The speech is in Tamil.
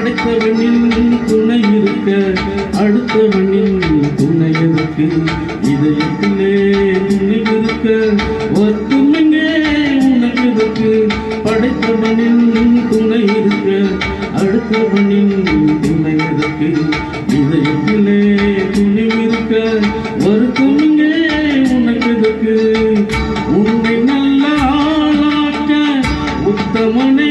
படைத்தவனின் துணை இருக்க அடுத்தவனின் துணை இருக்கு. இதயத்திலே துணிவிருக்க ஒருத்தமிங்கே உனக்கு இருக்கு. படைத்தவனின் துணை இருக்க அடுத்தவனின் துணை இருக்கு. இதயத்திலே துணிவிருக்க ஒருத்தமிங்கே உனக்கு இருக்கு. உன்னை நல்ல ஆளாக்க உத்தமனை